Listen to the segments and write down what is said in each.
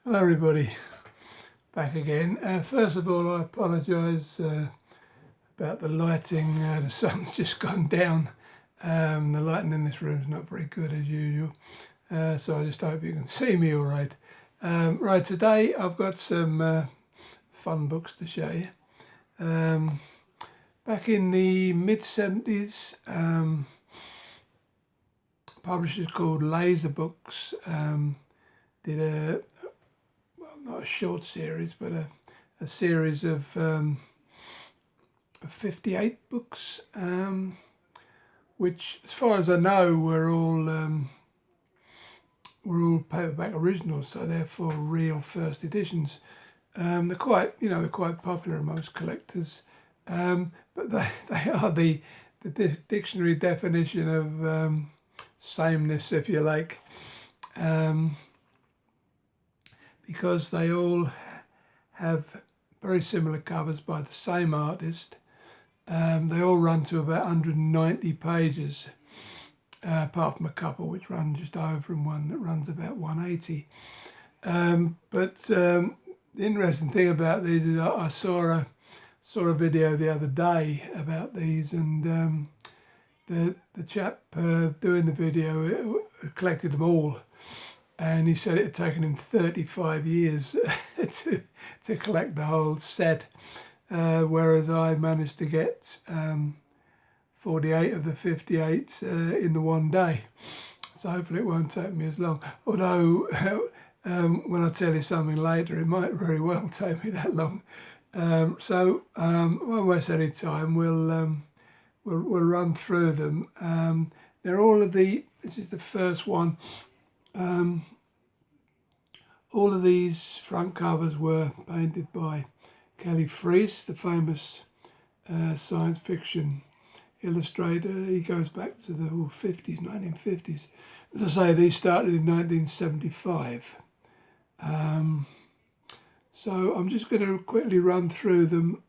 Hello everybody, back again. First of all, I apologise about the lighting. The sun's just gone down. The lighting in this room is not very good as usual, so I just hope you can see me all right. Right, today I've got some fun books to show you. Back in the mid-70s, publishers called Laser Books did not a short series, but a series of 58 books, which, as far as I know, were all paperback originals, so therefore real first editions. They're quite popular amongst collectors, but they are the dictionary definition of sameness, if you like. Because they all have very similar covers by the same artist. They all run to about 190 pages, apart from a couple which run just over and one that runs about 180. But the interesting thing about these is I saw a video the other day about these, and the chap doing the video collected them all. And he said it had taken him 35 years to collect the whole set, whereas I managed to get 48 of the 58 in the one day. So hopefully it won't take me as long. Although when I tell you something later, it might very well take me that long. So won't waste any time. We'll run through them. They're all of the. This is the first one. All of these front covers were painted by Kelly Freas, the famous science fiction illustrator. He goes back to the 1950s. As I say, these started in 1975. So I'm just going to quickly run through them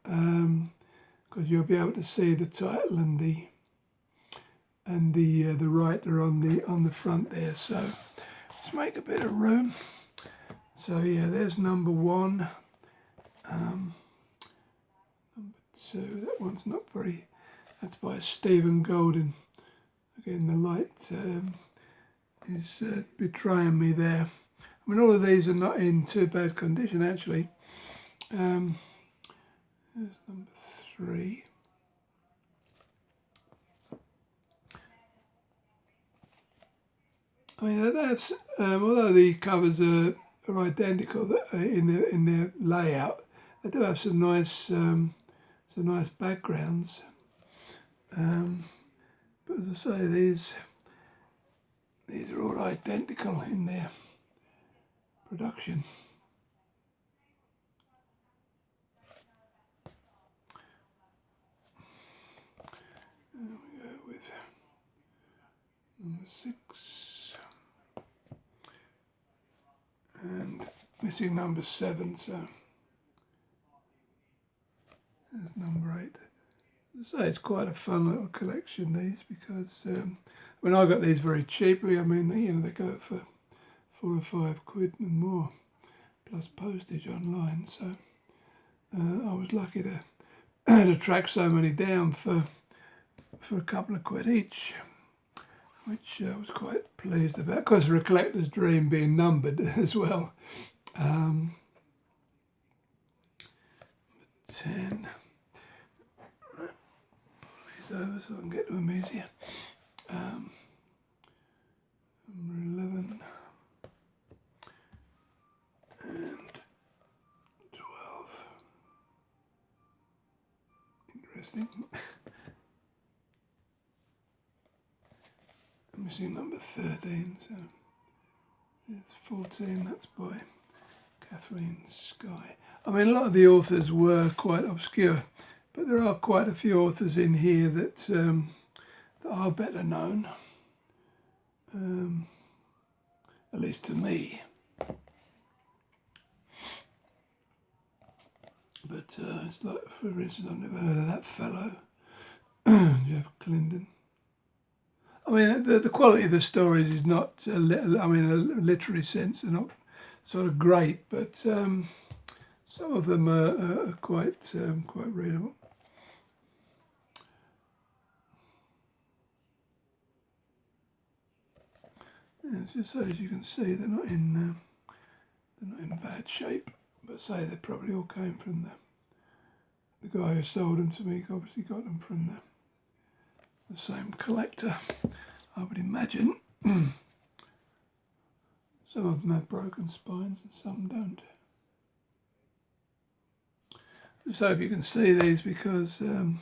because you'll be able to see the title and the writer on the front there. So let's make a bit of room. So yeah, there's number one. Number two, that one's not very. That's by Stephen Golden. Again, the light is betraying me there. I mean, all of these are not in too bad condition actually. There's number three. I mean, that's although the covers are identical in their layout, they do have some nice backgrounds. But as I say, these are all identical in their production. There we go with number 6. And missing number 7, so there's number 8. As I say, it's quite a fun little collection, these, because when I got these very cheaply, I mean, they go for £4 or £5 and more, plus postage online. So I was lucky to track so many down for a couple of quid each, which I was quite pleased about, because of a collector's dream being numbered as well. 10. Right. Pull these over so I can get to them easier. Number 11 and 12. Interesting. I'm missing number 13, so there's 14, that's by Kathleen Sky. I mean, a lot of the authors were quite obscure, but there are quite a few authors in here that are better known, at least to me. But it's like, for instance, I've never heard of that fellow, Jeff Clendon. I mean, the quality of the stories is not, a literary sense, they're not sort of great, but some of them are quite readable. And just as you can see, they're not in bad shape, but say they probably all came from the guy who sold them to me. Obviously got them from the same collector, I would imagine. Some of them have broken spines and some don't. Just hope you can see these because the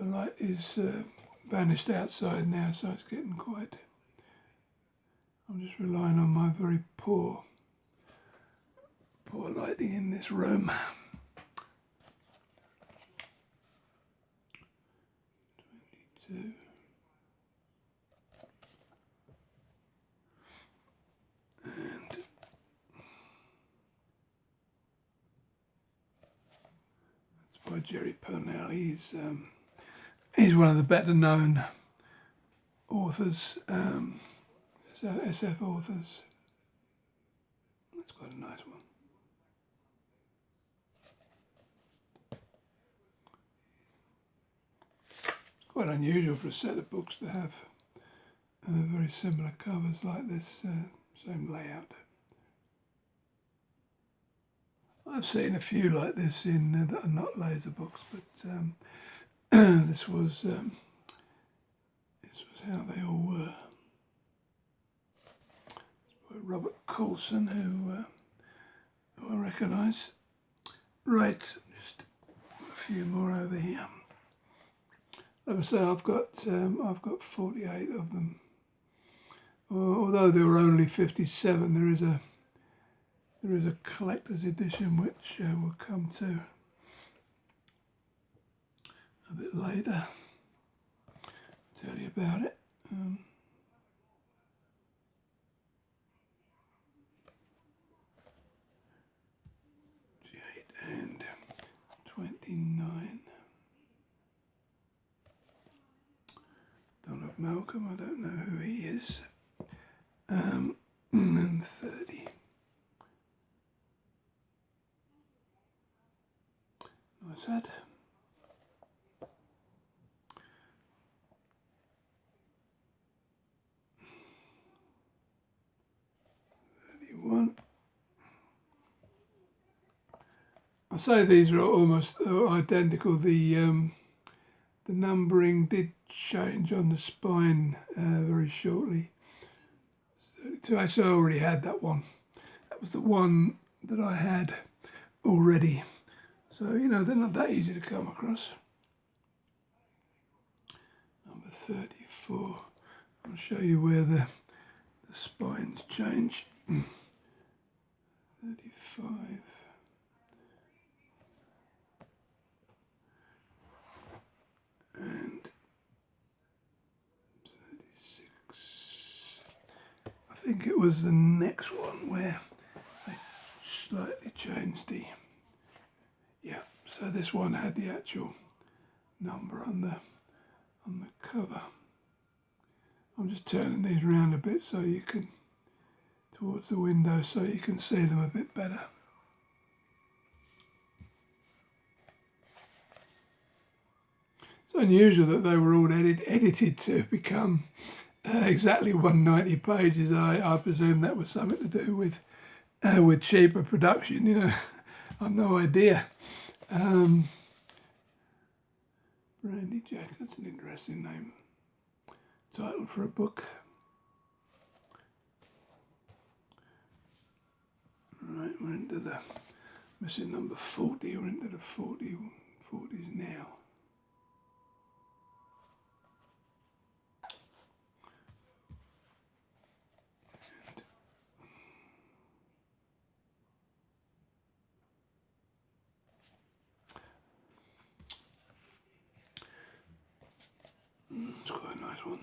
light is vanished outside now, so it's getting quite... I'm just relying on my very poor lighting in this room. 22. And that's by Jerry Purnell. He's one of the better known authors, SF authors. That's quite a nice one. It's quite unusual for a set of books to have very similar covers like this, same layout. I've seen a few like this in that are not laser books, but this was how they all were. It's by Robert Coulson, who I recognise. Right, just a few more over here. Like I say, I've got 48 of them. Although there were only 57, there is a collector's edition which we'll come to a bit later. I'll tell you about it. 28 and 29. Donald Malcolm, I don't know who he is. And 30. Nice ad. 31. I say these are almost identical. The numbering did change on the spine very shortly. 32. Actually, I already had that one. That was the one that I had already. So, you know, they're not that easy to come across. Number 34. I'll show you where the spines change. 35. And 36. I think it was the next one where they slightly changed the... Yeah, so this one had the actual number on the cover. I'm just turning these around a bit so you can, towards the window, so you can see them a bit better. It's unusual that they were all edited to become exactly 190 pages. I presume that was something to do with cheaper production, you know. I've no idea. Brandy Jack, that's an interesting name. Title for a book. Right, we're into the missing number 40. We're into the 40s now. It's quite a nice one.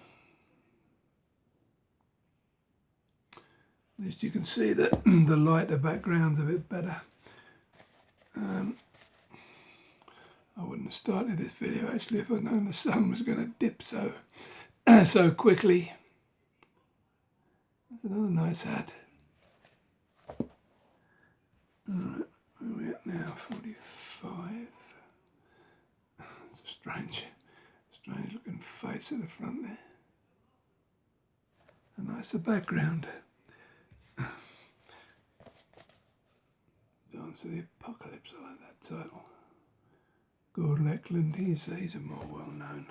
At least you can see that the lighter background's a bit better. I wouldn't have started this video actually if I'd known the sun was going to dip so quickly. That's another nice hat. Strange looking face at the front there. A nicer background. Dance of the Apocalypse, I like that title. Gord Leckland, he's a more well-known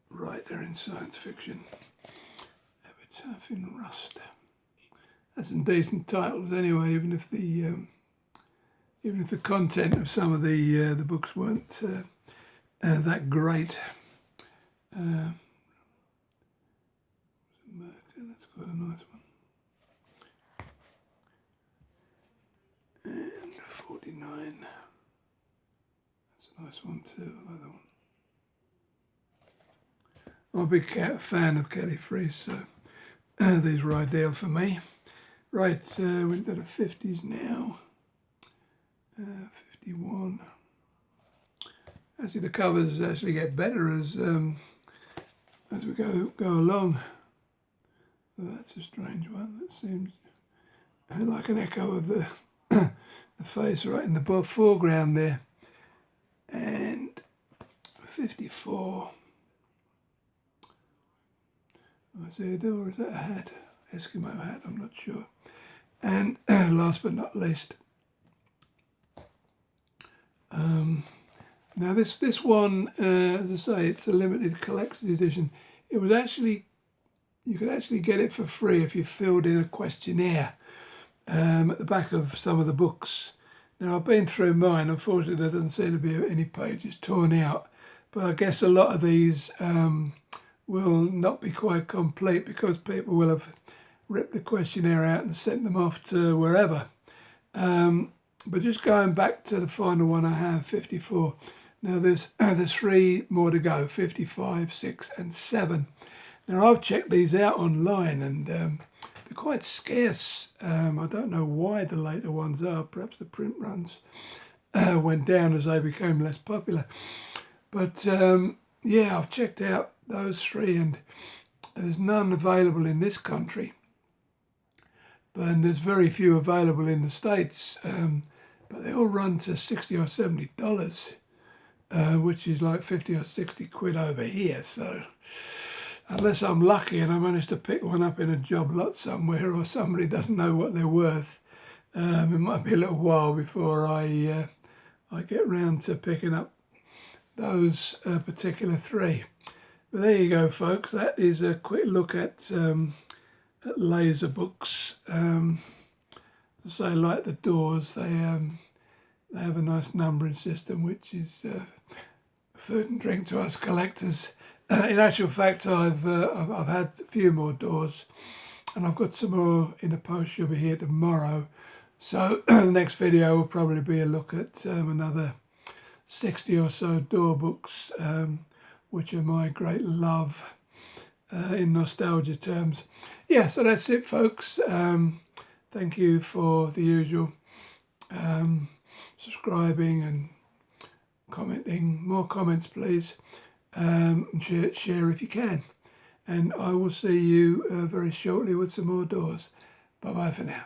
writer in science fiction. Epitaph in Rust. That's some decent titles anyway, even if the content of some of the books weren't that great. That's quite a nice one. And 49. That's a nice one too, another one. I'm a big fan of Kelly Freas, so these were ideal for me. Right, we're into the 50s now. 51. Actually, the covers actually get better as we go along. Well, that's a strange one. That seems like an echo of the the face right in the foreground there. And 54. Is there a door, or is that a hat? Eskimo hat, I'm not sure. And last but not least, now this one, as I say, it's a limited collector's edition. It was actually, you could actually get it for free if you filled in a questionnaire at the back of some of the books. Now I've been through mine, unfortunately there doesn't seem to be any pages torn out, but I guess a lot of these will not be quite complete because people will have ripped the questionnaire out and sent them off to wherever. But just going back to the final one I have, 54. Now there's 3 more to go, 55, 6 and 7. Now I've checked these out online and they're quite scarce. I don't know why the later ones are. Perhaps the print runs went down as they became less popular. But yeah, I've checked out those 3 and there's none available in this country. And there's very few available in the States, but they all run to $60 or $70, which is like 50 or 60 quid over here. So unless I'm lucky and I manage to pick one up in a job lot somewhere or somebody doesn't know what they're worth, it might be a little while before I get round to picking up those particular 3. But there you go, folks. That is a quick look at laser books. As I say, like the doors, they have a nice numbering system, which is food and drink to us collectors. In actual fact, I've had a few more doors, and I've got some more in the post. You'll be here tomorrow. So the next video will probably be a look at another 60 or so door books, which are my great love in nostalgia terms. Yeah, so that's it, folks. Thank you for the usual subscribing and commenting. More comments, please. Share if you can. And I will see you very shortly with some more doors. Bye-bye for now.